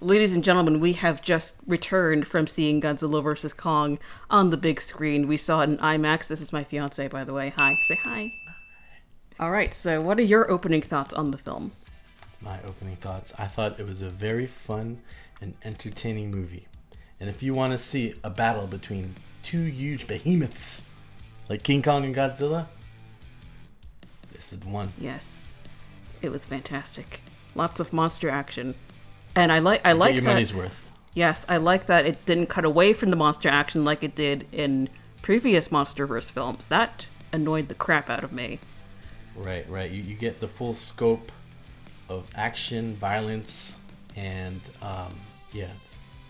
Ladies and gentlemen, we have just returned from seeing Godzilla vs. Kong on the big screen. We saw it in IMAX. This is my fiancé, by the way. Hi. Say hi. All right, so what are your opening thoughts on the film? My opening thoughts. I thought it was a very fun and entertaining movie. And if you want to see a battle between two huge behemoths like King Kong and Godzilla, this is the one. Yes, it was fantastic. Lots of monster action. And I like Get that. your money's worth. Yes, I like that it didn't cut away from the monster action like it did in previous MonsterVerse films. That annoyed the crap out of me. Right. You get the full scope of action, violence, and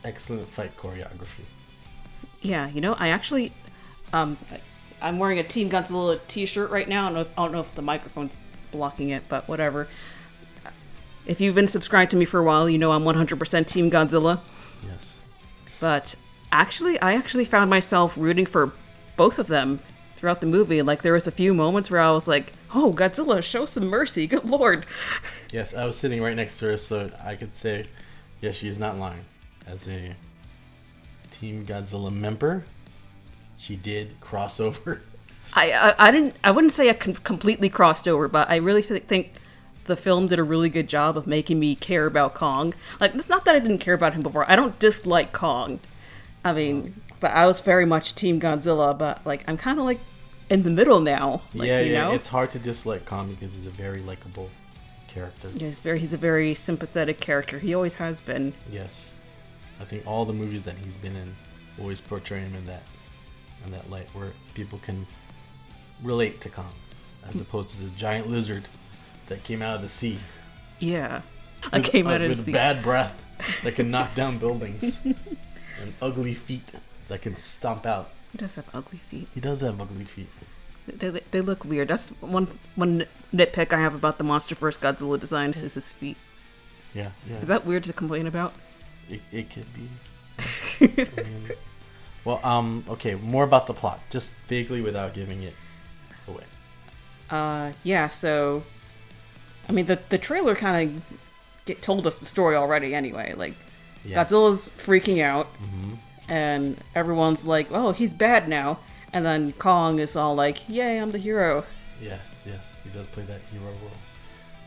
excellent fight choreography. Yeah, I actually, I'm wearing a Team Godzilla t-shirt right now. I don't know if the microphone's blocking it, but whatever. If you've been subscribed to me for a while, you know I'm 100% Team Godzilla. Yes. But I actually found myself rooting for both of them throughout the movie. Like, there was a few moments where I was like, oh, Godzilla, show some mercy. Good Lord. Yes, I was sitting right next to her, so I could say, yes, she is not lying. As a Team Godzilla member, she did cross over. I wouldn't say I completely crossed over, but I really think the film did a really good job of making me care about Kong. Like, it's not that I didn't care about him before. I don't dislike Kong. I mean, but I was very much Team Godzilla, but, like, I'm kind of, like, in the middle now. Like, you know? It's hard to dislike Kong because he's a very likable character. Yeah, he's a very sympathetic character. He always has been. Yes. I think all the movies that he's been in always portray him in that light where people can relate to Kong as opposed to this giant lizard that came out of the sea. Yeah. I came out of the sea. With bad breath that can knock down buildings. And ugly feet that can stomp out. He does have ugly feet. He does have ugly feet. They look weird. That's one nitpick I have about the MonsterVerse Godzilla designs is his feet. Yeah. Is that weird to complain about? It could be. Okay, more about the plot. Just vaguely without giving it away. So I mean, the trailer kind of told us the story already anyway. Like, Godzilla's freaking out, and everyone's like, oh, he's bad now. And then Kong is all like, yay, I'm the hero. Yes. He does play that hero role.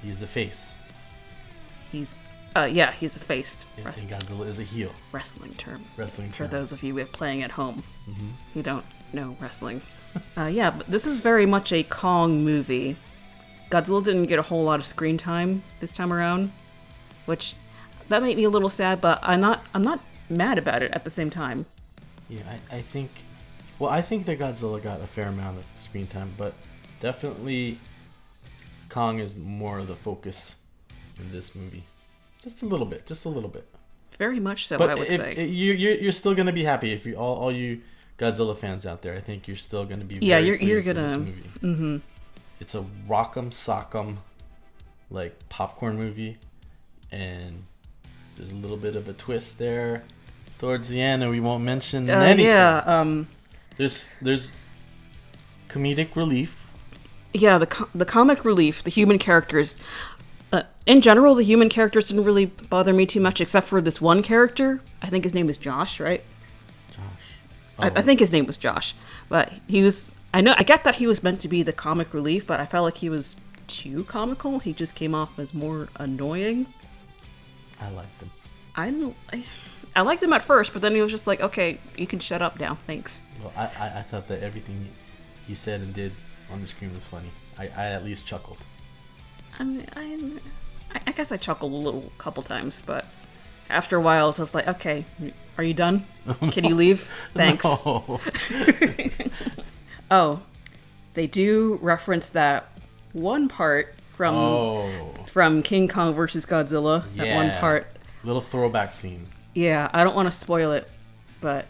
He's a face. He's a face. And Godzilla is a heel. Wrestling term. For For those of you playing at home who don't know wrestling. But this is very much a Kong movie. Godzilla didn't get a whole lot of screen time this time around, which that made me a little sad, but I'm not mad about it at the same time. Yeah, I think that Godzilla got a fair amount of screen time, but definitely Kong is more of the focus in this movie. Just a little bit. Very much so, but I would say. You're still gonna be happy if you all you Godzilla fans out there. I think you're still gonna be you're pleased gonna with this movie. It's a rock'em sock'em like popcorn movie, and there's a little bit of a twist there towards the end, and we won't mention anything. There's comedic relief. Yeah, the comic relief, the human characters. In general, the human characters didn't really bother me too much, except for this one character. I think his name is Josh, right? Josh. I think his name was Josh, but he was. I get that he was meant to be the comic relief, but I felt like he was too comical. He just came off as more annoying. I liked him. I liked him at first, but then he was just like, okay, you can shut up now, thanks. Well, I thought that everything he said and did on the screen was funny. I at least chuckled. I guess I chuckled a couple times, but after a while, I was like, okay, are you done? Can you leave? Thanks. No. Oh, they do reference that one part from King Kong versus Godzilla. Yeah. That one part. Little throwback scene. Yeah, I don't want to spoil it, but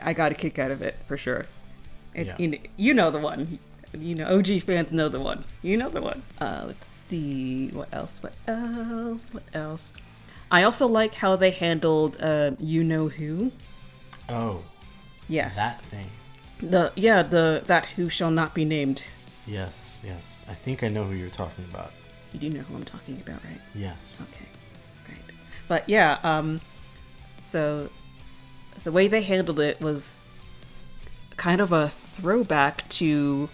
I got a kick out of it for sure. You know the one. OG fans know the one. You know the one. Let's see. What else? I also like how they handled You Know Who. Oh. Yes. That thing. That who shall not be named. Yes. I think I know who you're talking about. You do know who I'm talking about, right? Yes. Okay, great. But yeah, so the way they handled it was kind of a throwback to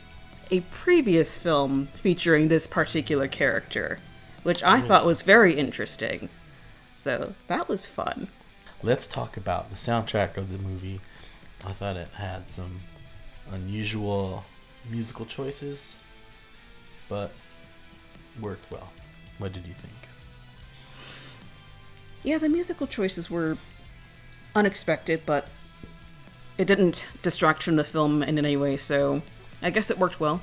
a previous film featuring this particular character, which I thought was very interesting. So that was fun. Let's talk about the soundtrack of the movie. I thought it had some unusual musical choices, but worked well. What did you think? Yeah, the musical choices were unexpected, but it didn't distract from the film in any way, so I guess it worked well.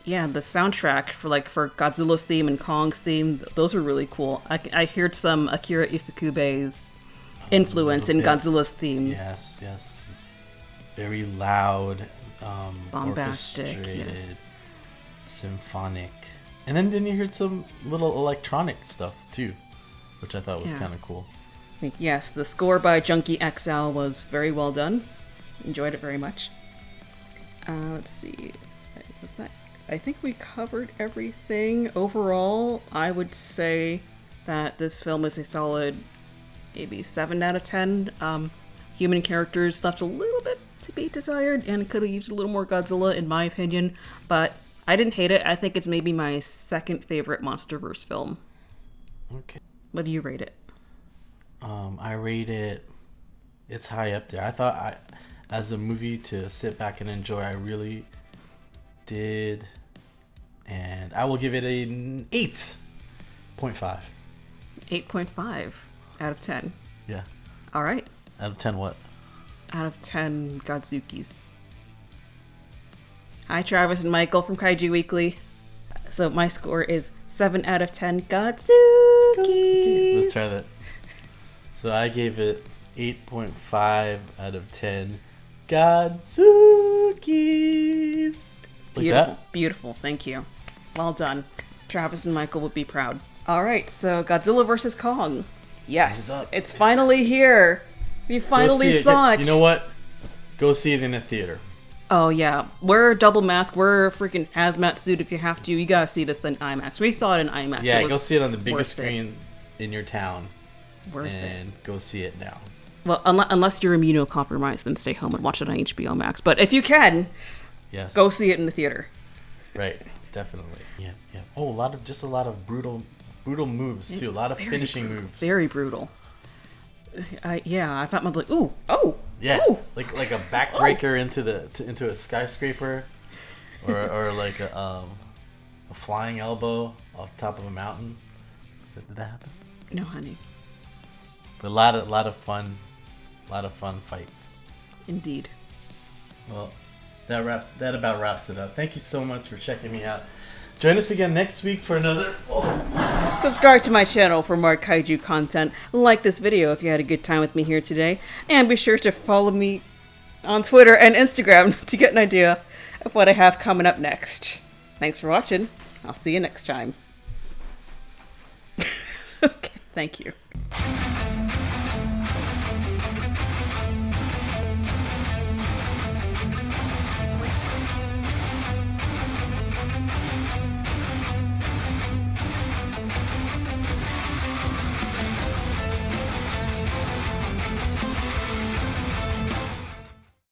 Yeah, the soundtrack for Godzilla's theme and Kong's theme, those were really cool. I heard some Akira Ifukube's influence in Godzilla's theme. Yes. Very loud, bombastic, orchestrated, yes. symphonic. And then didn't you hear some little electronic stuff too, which I thought was kind of cool. Yes, the score by Junkie XL was very well done. Enjoyed it very much. Let's see. I think we covered everything. Overall, I would say that this film is a solid maybe 7 out of 10. Human characters left a little bit to be desired and could have used a little more Godzilla in my opinion, but I didn't hate it. I think it's maybe my second favorite MonsterVerse film. Okay. What do you rate it? I rate it, it's high up there. I thought as a movie to sit back and enjoy, I really did, and I will give it an 8.5. 8.5 out of 10. Yeah. All right. Out of 10 what? Out of 10 Godzukis. Hi, Travis and Michael from Kaiju Weekly. So my score is 7 out of 10 Godzukis. Let's try that. So I gave it 8.5 out of 10 Godzukis. Beautiful, beautiful. Thank you. Well done. Travis and Michael would be proud. All right, so Godzilla vs. Kong. Yes, it's finally here. We finally saw it. You know what? Go see it in a theater. Oh, yeah. Wear a double mask. Wear a freaking hazmat suit if you have to. You gotta see this in IMAX. We saw it in IMAX. Yeah, go see it on the biggest screen in your town. Worth and it. Go see it now. Well, unless you're immunocompromised, then stay home and watch it on HBO Max. But if you can, yes, go see it in the theater. Right, definitely. Yeah. Oh, a lot of brutal moves too. A lot of finishing moves. Very brutal. I thought I was like, ooh, oh, yeah, ooh. like a backbreaker into a skyscraper, or like a flying elbow off the top of a mountain. Did that happen? No, honey. But a lot of fun fights. Indeed. Well, that about wraps it up. Thank you so much for checking me out. Join us again next week for another. Subscribe to my channel for more kaiju content. Like this video if you had a good time with me here today, and be sure to follow me on Twitter and Instagram to get an idea of what I have coming up next. Thanks for watching. I'll see you next time. Okay, thank you.